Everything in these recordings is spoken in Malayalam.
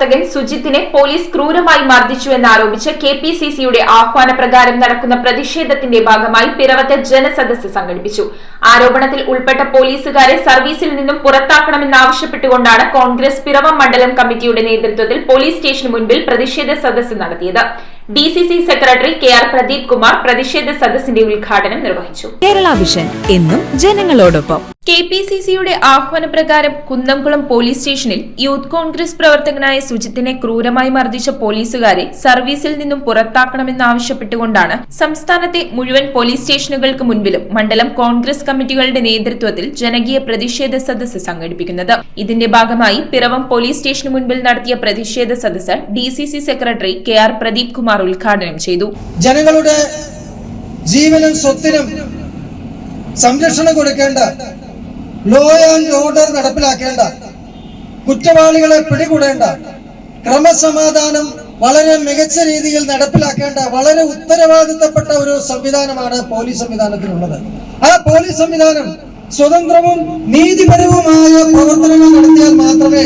പ്രവർത്തകൻ സുജിത്തിനെ പോലീസ് ക്രൂരമായി മർദ്ദിച്ചുവെന്നാരോപിച്ച് കെപിസിസിയുടെ ആഹ്വാനപ്രകാരം നടക്കുന്ന പ്രതിഷേധത്തിന്റെ ഭാഗമായി പിറവത്ത് ജനസദസ്സ് സംഘടിപ്പിച്ചു. ആരോപണത്തിൽ ഉൾപ്പെട്ട പോലീസുകാരെ സർവീസിൽ നിന്നും പുറത്താക്കണമെന്നാവശ്യപ്പെട്ടുകൊണ്ടാണ് കോൺഗ്രസ് പിറവം മണ്ഡലം കമ്മിറ്റിയുടെ നേതൃത്വത്തിൽ പോലീസ് സ്റ്റേഷന് മുൻപിൽ പ്രതിഷേധ സദസ്സ് നടത്തിയത്. DCC secretary K R. Pradeep Kumar പ്രതിഷേധ സദസ്സിന്റെ ഉദ്ഘാടനം നിർവഹിച്ചു. കേരള വിഷൻ എന്നും ജനങ്ങളോടൊപ്പം. കെപിസിസിയുടെ ആഹ്വാനപ്രകാരം കുന്നംകുളം പോലീസ് സ്റ്റേഷനിൽ യൂത്ത് കോൺഗ്രസ് പ്രവർത്തകനായ സുജിത്തിനെ ക്രൂരമായി മർദ്ദിച്ച പോലീസുകാരെ സർവീസിൽ നിന്നും പുറത്താക്കണമെന്നാവശ്യപ്പെട്ടുകൊണ്ടാണ് സംസ്ഥാനത്തെ മുഴുവൻ പോലീസ് സ്റ്റേഷനുകൾക്ക് മുൻപിലും മണ്ഡലം കോൺഗ്രസ് കമ്മിറ്റികളുടെ നേതൃത്വത്തിൽ ജനകീയ പ്രതിഷേധ സദസ്സ് സംഘടിപ്പിക്കുന്നത്. ഇതിന്റെ ഭാഗമായി പിറവം പോലീസ് സ്റ്റേഷന് മുൻപിൽ നടത്തിയ പ്രതിഷേധ സദസ്സ് DCC secretary K R. Pradeep Kumar ഉദ്ഘാടനം ചെയ്തു. ജനങ്ങളുടെ ജീവനും സ്വത്തിനും സംരക്ഷണം കൊടുക്കേണ്ട, ലോ ആൻഡ് ഓർഡർ നടപ്പിലാക്കേണ്ട, കുറ്റവാളികളെ പിടികൂടേണ്ട, ക്രമസമാധാനം വളരെ മികച്ച രീതിയിൽ നടപ്പിലാക്കേണ്ട വളരെ ഉത്തരവാദിത്തപ്പെട്ട ഒരു സംവിധാനമാണ് പോലീസ് സംവിധാനത്തിനുള്ളത്. ആ പോലീസ് സംവിധാനം സ്വതന്ത്രവും നീതിപരവുമായ പ്രവർത്തനങ്ങൾ നടത്തിയാൽ മാത്രമേ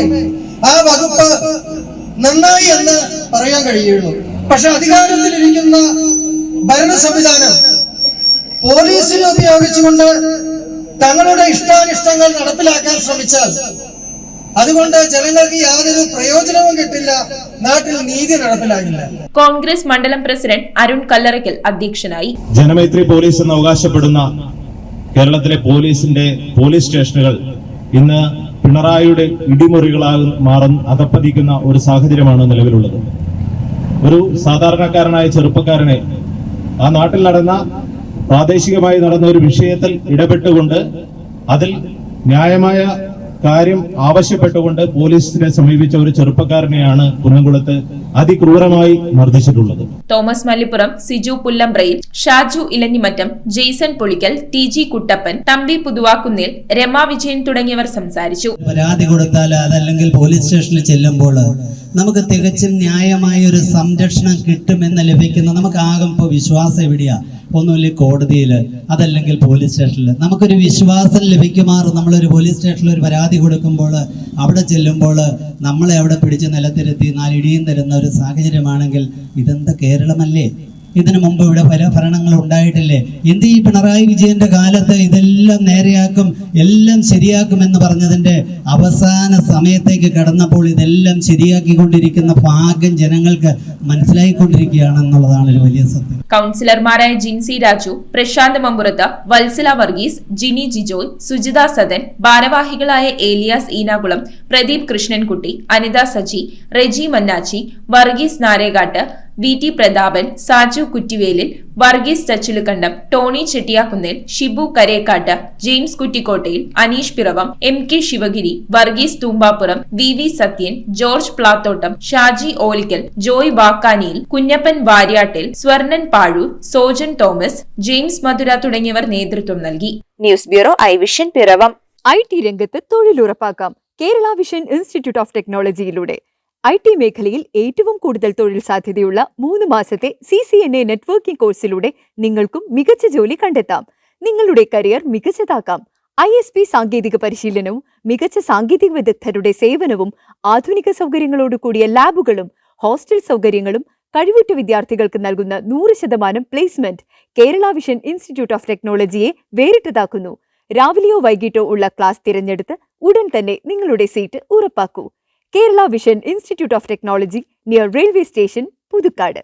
ആ വകുപ്പ് നന്നായി എന്ന് പറയാൻ കഴിയുള്ളൂ. പക്ഷെ അധികാരത്തിലിരിക്കുന്ന ഭരണ സംവിധാനം പോലീസിനെ ഉപയോഗിച്ചുകൊണ്ട് തങ്ങളുടെ ഇഷ്ടാനിഷ്ടങ്ങൾ നടപ്പിലാക്കാൻ ശ്രമിച്ചാൽ അതുകൊണ്ട് ജനങ്ങൾക്ക് യാതൊരു പ്രയോജനവും കിട്ടില്ല, നാട്ടിൽ നീതി നടപ്പിലാകില്ല. കോൺഗ്രസ് മണ്ഡലം പ്രസിഡന്റ് അരുൺ കല്ലറയ്ക്കൽ അധ്യക്ഷനായി. ജനമൈത്രി പോലീസ് എന്ന് അവകാശപ്പെടുന്ന കേരളത്തിലെ പോലീസ് സ്റ്റേഷനുകൾ ഇന്ന് പിണറായിയുടെ ഇടിമുറികളായി അകപ്പതിക്കുന്ന ഒരു സാഹചര്യമാണ് നിലവിലുള്ളത്. ഒരു സാധാരണക്കാരനായ ചെറുപ്പക്കാരനെ ആ നാട്ടിൽ പ്രാദേശികമായി നടന്ന ഒരു വിഷയത്തിൽ ഇടപെട്ടുകൊണ്ട് അതിൽ ന്യായമായ കാര്യം ആവശ്യപ്പെട്ടുകൊണ്ട് പോലീസിനെ സമീപിച്ച ഒരു ചെറുപ്പക്കാരനെയാണ് കുന്നംകുളത്ത് അതിക്രൂരമായി മർദ്ദിച്ചിട്ടുള്ളത്. Thomas Mallippuram, Siju Pullambrayil, Shaju Elanjimattam, Jaison Polickal, T G. കുട്ടപ്പൻ, തമ്പി പുതുവാക്കുന്നിൽ, രമ വിജയൻ തുടങ്ങിയവർ സംസാരിച്ചു. പരാതി കൊടുത്താൽ അതല്ലെങ്കിൽ പോലീസ് സ്റ്റേഷനിൽ ചെല്ലുമ്പോൾ നമുക്ക് തികച്ചും ന്യായമായ ഒരു സംരക്ഷണം കിട്ടുമെന്ന് ലഭിക്കുന്ന നമുക്ക് ആകും ഇപ്പോൾ വിശ്വാസം എവിടെയാ? ഒന്നുമില്ല കോടതിയിൽ, അതല്ലെങ്കിൽ പോലീസ് സ്റ്റേഷനിൽ നമുക്കൊരു വിശ്വാസം ലഭിക്കുമാറ് നമ്മളൊരു പോലീസ് സ്റ്റേഷനിൽ ഒരു പരാതി കൊടുക്കുമ്പോൾ അവിടെ ചെല്ലുമ്പോൾ നമ്മളെ അവിടെ പിടിച്ച് നിലത്തിരുത്തി നാലിടിയും തരുന്ന ഒരു സാഹചര്യമാണെങ്കിൽ ഇതെന്താ കേരളമല്ലേ? ഇതിനു മുമ്പ് ഇവിടെ പല ഭരണങ്ങൾ ഉണ്ടായിട്ടില്ലേ? എന്ത് ഈ പിണറായി വിജയന്റെ കാലത്ത് ഇതെല്ലാം നേരെയാക്കും, എല്ലാം ശരിയാക്കുമെന്ന് പറഞ്ഞതിന്റെ അവസാന സമയത്തേക്ക് കടന്നപ്പോൾ ഇതെല്ലാം ശരിയാക്കിക്കൊണ്ടിരിക്കുന്ന ഭാഗ്യം ജനങ്ങൾക്ക് മനസ്സിലായിക്കൊണ്ടിരിക്കുകയാണെന്നുള്ളതാണ് ഒരു വലിയ സത്യം. കൗൺസിലർമാരായ ജിൻസി രാജു, പ്രശാന്ത് മമ്പുറത്ത്, വത്സല വർഗീസ്, ജിനി ജിജോയ്, സുജിത സദൻ, ഭാരവാഹികളായ Elias Eenakulam, Pradeep Krishnankutty, Anitha Saji, Reji Mannachi, Varghese Narekattu, V T. Prathapan, Saju Kuttivelil, Varghese Chachilukandam, Tony Chettiyakunnil, Shibu Karekattu, James Kuttikottayil, Aneesh Piravom, M K. Sivagiri, Varghese Thoombappuram, V V. Sathyan, George Plathottam, Shaji Olickal, Joy Vakkaniyil, Kunjappan Varyattil, Swarnan Pazhoor, Sojan Thomas, James Madhura തുടങ്ങിയവർ നേതൃത്വം നൽകി. News bureau I Vision Piravom. IT രംഗത്ത് തൊഴിലുറപ്പാക്കാം കേരള വിഷൻ ഇൻസ്റ്റിറ്റ്യൂട്ട് ഓഫ് ടെക്നോളജിയിലൂടെ. IT മേഖലയിൽ ഏറ്റവും കൂടുതൽ തൊഴിൽ സാധ്യതയുള്ള 3 മാസത്തെ CCNA നെറ്റ്വർക്കിംഗ് കോഴ്സിലൂടെ നിങ്ങൾക്കും മികച്ച ജോലി കണ്ടെത്താം. നിങ്ങളുടെ കരിയർ മികച്ചതാക്കാം. ISP സാങ്കേതിക പരിശീലനവും മികച്ച സാങ്കേതിക വിദഗ്ധരുടെ സേവനവും ആധുനിക സൗകര്യങ്ങളോടുകൂടിയ ലാബുകളും ഹോസ്റ്റൽ സൗകര്യങ്ങളും കഴിവുറ്റ വിദ്യാർത്ഥികൾക്ക് നൽകുന്ന 100% placement Kerala Vision Institute of ടെക്നോളജിയെ വേറിട്ടതാക്കുന്നു. രാവിലെയോ വൈകിട്ടോ ഉള്ള ക്ലാസ് തിരഞ്ഞെടുത്ത് ഉടൻ തന്നെ നിങ്ങളുടെ സീറ്റ് ഉറപ്പാക്കൂ. Kerala Vision Institute of Technology, near railway station, Puthukkad.